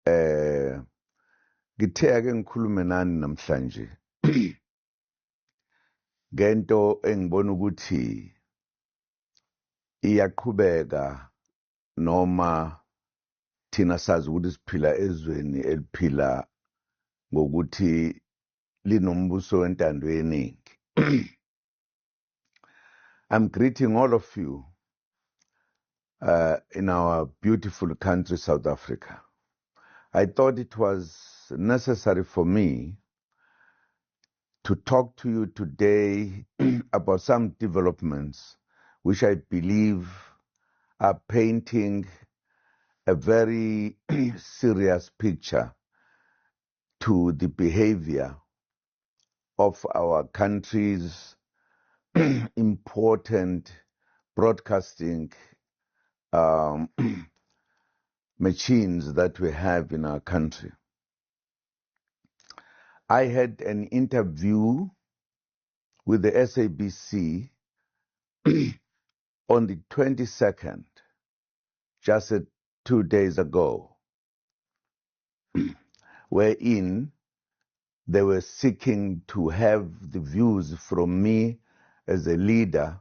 ngithe ake ngikhulume nani namhlanje ngento engibona ukuthi iyaqhubeka noma thina sazi ukuthi siphila ezweni eliphila ngokuthi linombuso wentando yeningi. I'm greeting all of you in our beautiful country, South Africa. I thought it was necessary for me to talk to you today about some developments which I believe are painting a very serious picture to the behavior of our country's important broadcasting machines that we have in our country. I had an interview with the SABC on the 22nd, just 2 days ago, wherein they were seeking to have the views from me as a leader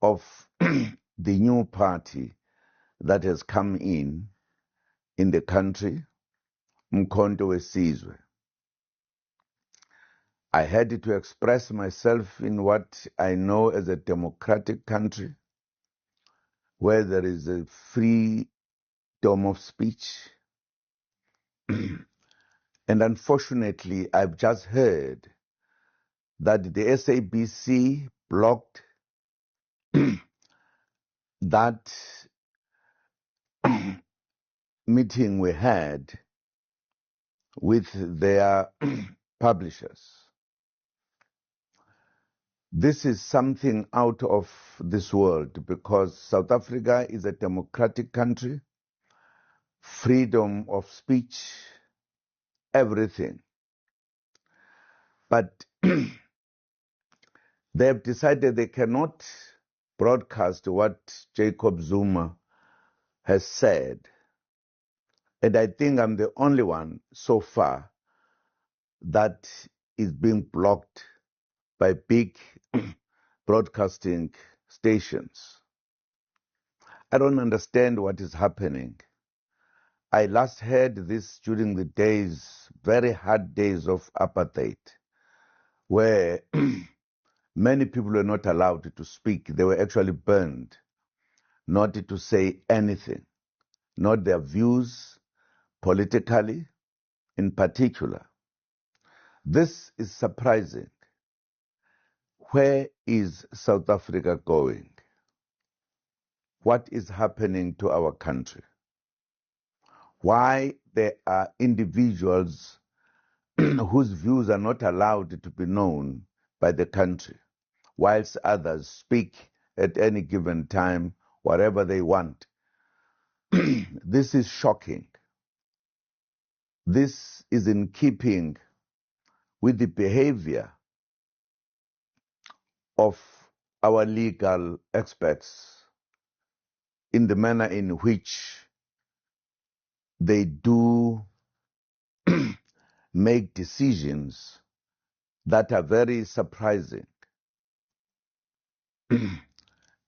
of the new party that has come in the country, Mkhonto weSizwe. I had to express myself in what I know as a democratic country, where there is a freedom of speech. And unfortunately, I've just heard that the SABC blocked that meeting we had with their publishers. This is something out of this world because South Africa is a democratic country, freedom of speech, everything. But they have decided they cannot broadcast what Jacob Zuma has said. And I think I'm the only one so far that is being blocked by big broadcasting stations. I don't understand what is happening. I last heard this during the days, very hard days of apartheid, where many people were not allowed to speak. They were actually burned, not to say anything, not their views politically in particular. This is surprising. Where is South Africa going? What is happening to our country? Why there are individuals whose views are not allowed to be known by the country, whilst others speak at any given time, whatever they want. This is shocking. This is in keeping with the behavior of our legal experts in the manner in which they do make decisions that are very surprising.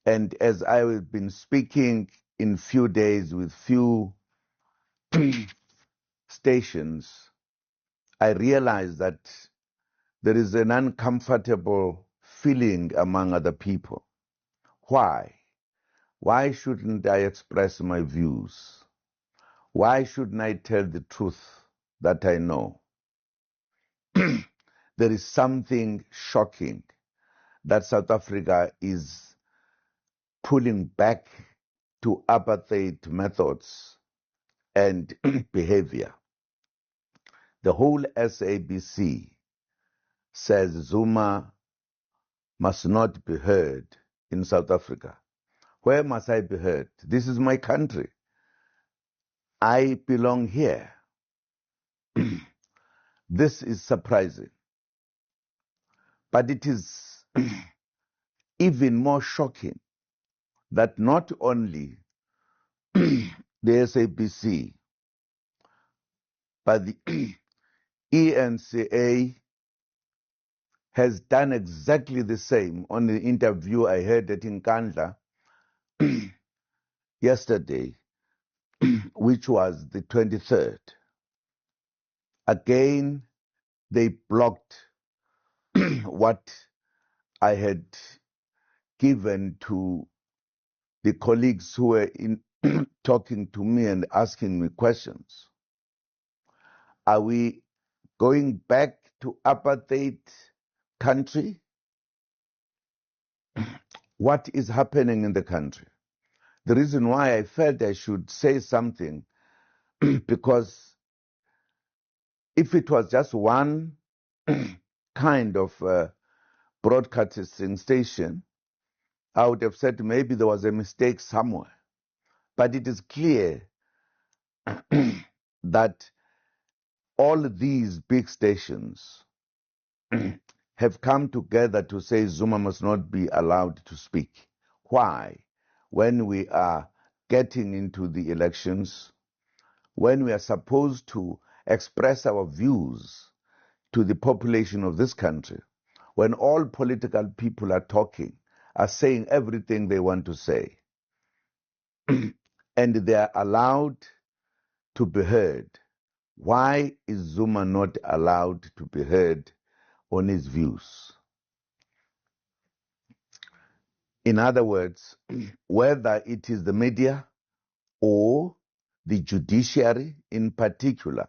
And as I have been speaking in few days with few stations, I realize that there is an uncomfortable feeling among other people. Why? Why shouldn't I express my views? Why shouldn't I tell the truth that I know? There is something shocking that South Africa is pulling back to apartheid methods and behavior. The whole SABC says Zuma must not be heard in South Africa. Where must I be heard? This is my country. I belong here. This is surprising. But it is even more shocking that not only the SABC, But the ENCA has done exactly the same. On the interview I heard at Nkandla yesterday, which was the 23rd. Again, they blocked what I had given to the colleagues who were talking to me and asking me questions. Are we going back to apartheid country? What is happening in the country? The reason why I felt I should say something, because if it was just one kind of broadcasting station, I would have said maybe there was a mistake somewhere. But it is clear that all these big stations have come together to say Zuma must not be allowed to speak. Why? When we are getting into the elections, when we are supposed to express our views to the population of this country, when all political people are talking, are saying everything they want to say, and they are allowed to be heard. Why is Zuma not allowed to be heard on his views? In other words, whether it is the media or the judiciary in particular,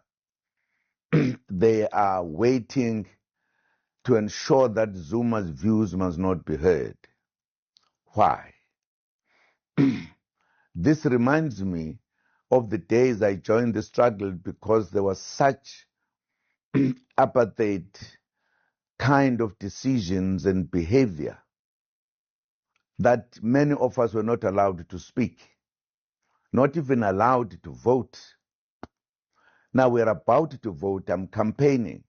they are waiting to ensure that Zuma's views must not be heard. Why? This reminds me of the days I joined the struggle, because there was such apartheid kind of decisions and behavior that many of us were not allowed to speak, not even allowed to vote. Now we're about to vote, I'm campaigning.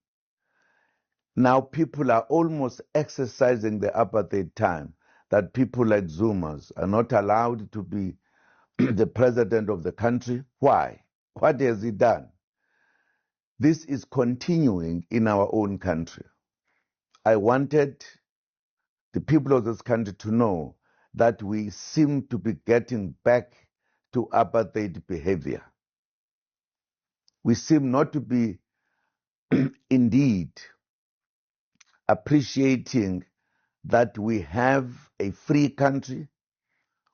Now people are almost exercising the apartheid time, that people like Zumas are not allowed to be the president of the country. Why? What has he done? This is continuing in our own country. I wanted the people of this country to know that we seem to be getting back to apartheid behavior. We seem not to be indeed appreciating that we have a free country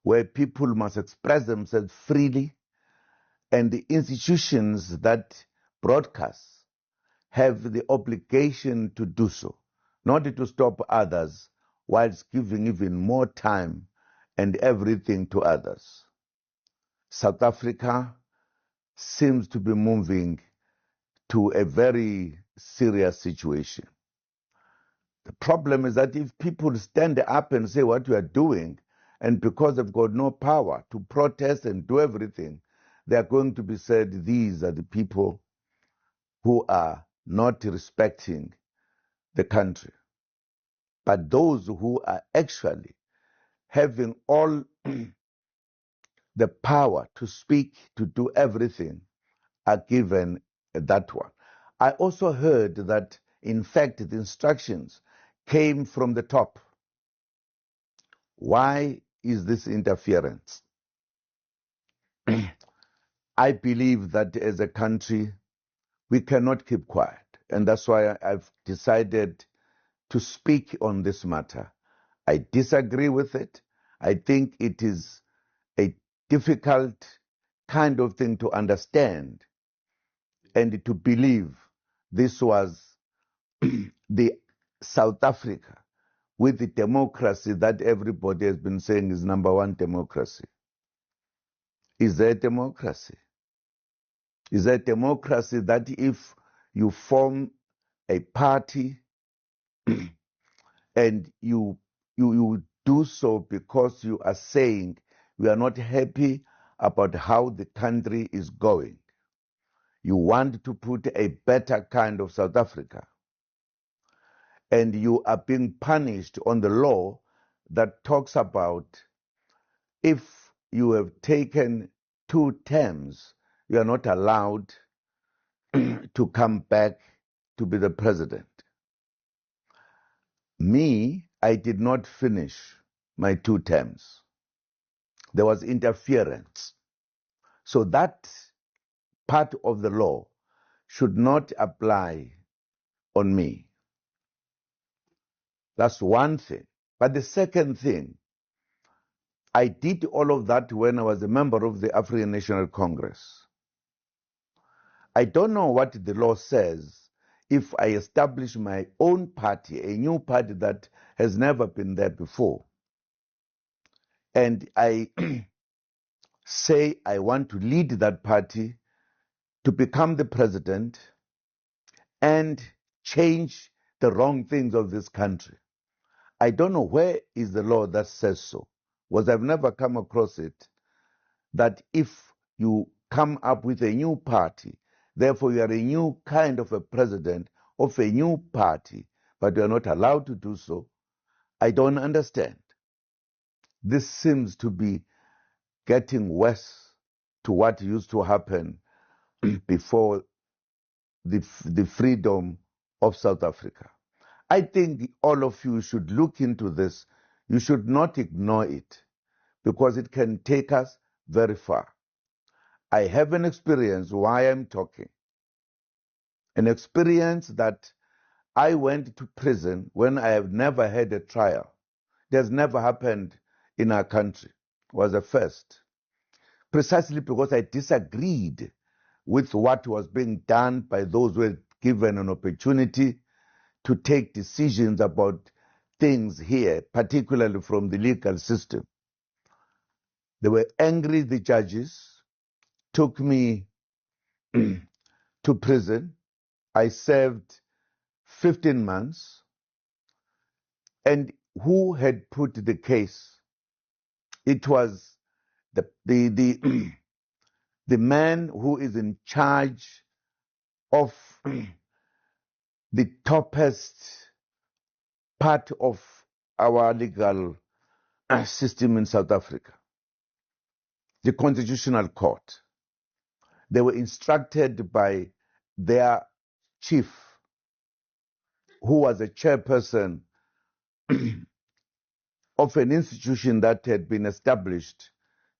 where people must express themselves freely, and the institutions that broadcast have the obligation to do so, not to stop others whilst giving even more time and everything to others. South Africa seems to be moving to a very serious situation. The problem is that if people stand up and say what we are doing, and because they've got no power to protest and do everything, they are going to be said, these are the people who are not respecting the country. But those who are actually having all the power to speak, to do everything, are given that one. I also heard that, in fact, the instructions came from the top. Why is this interference? I believe that as a country, we cannot keep quiet. And that's why I've decided to speak on this matter. I disagree with it. I think it is a difficult kind of thing to understand and to believe this was the South Africa with the democracy that everybody has been saying is number one democracy. Is there a democracy? Is there a democracy that if you form a party and you do so because you are saying we are not happy about how the country is going, you want to put a better kind of South Africa, and you are being punished on the law that talks about if you have taken 2 terms, you are not allowed to come back to be the president. Me, I did not finish my 2 terms. There was interference. So that part of the law should not apply on me. That's one thing. But the second thing, I did all of that when I was a member of the African National Congress. I don't know what the law says if I establish my own party, a new party that has never been there before, and I say I want to lead that party to become the president and change the wrong things of this country. I don't know where is the law that says so, because I've never come across it, that if you come up with a new party, therefore you are a new kind of a president of a new party, but you are not allowed to do so. I don't understand. This seems to be getting worse to what used to happen before the freedom of South Africa. I think all of you should look into this. You should not ignore it, because it can take us very far. I have an experience why I'm talking. An experience that I went to prison when I have never had a trial. It has never happened in our country. It was a first. Precisely because I disagreed with what was being done by those who were given an opportunity to take decisions about things here, particularly from the legal system. They were angry, the judges took me to prison. I served 15 months. And who had put the case? It was the man who is in charge of the toppest part of our legal system in South Africa, the Constitutional Court. They were instructed by their chief, who was a chairperson of an institution that had been established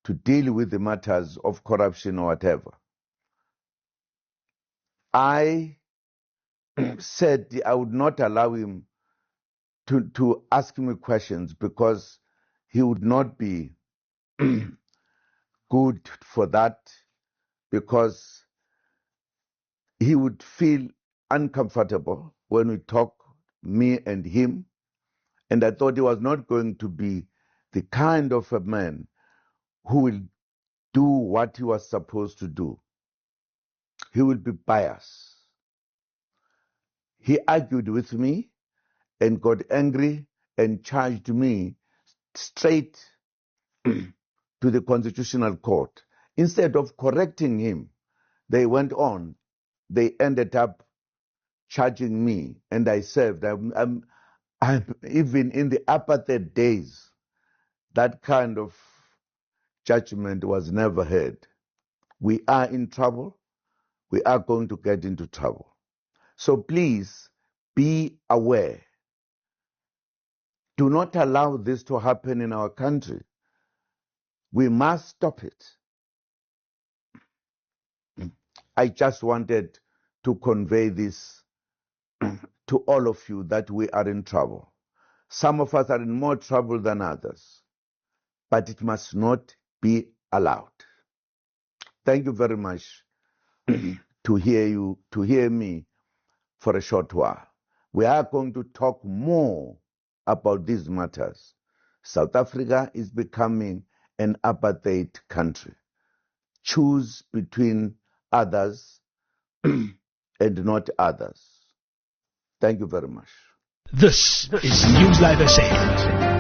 to deal with the matters of corruption or whatever. I said I would not allow him to ask me questions, because he would not be good for that, because he would feel uncomfortable when we talk, me and him. And I thought he was not going to be the kind of a man who will do what he was supposed to do. He will be biased. He argued with me and got angry and charged me straight to the Constitutional Court. Instead of correcting him, they went on. They ended up charging me, and I served. I'm even in the apartheid days, that kind of judgment was never heard. We are in trouble. We are going to get into trouble. So please be aware. Do not allow this to happen in our country. We must stop it. I just wanted to convey this to all of you, that we are in trouble. Some of us are in more trouble than others, but it must not be allowed. Thank you very much to hear me for a short while. We are going to talk more about these matters. South Africa is becoming an apartheid country. Choose between others and not others. Thank you very much. This is News Live SA.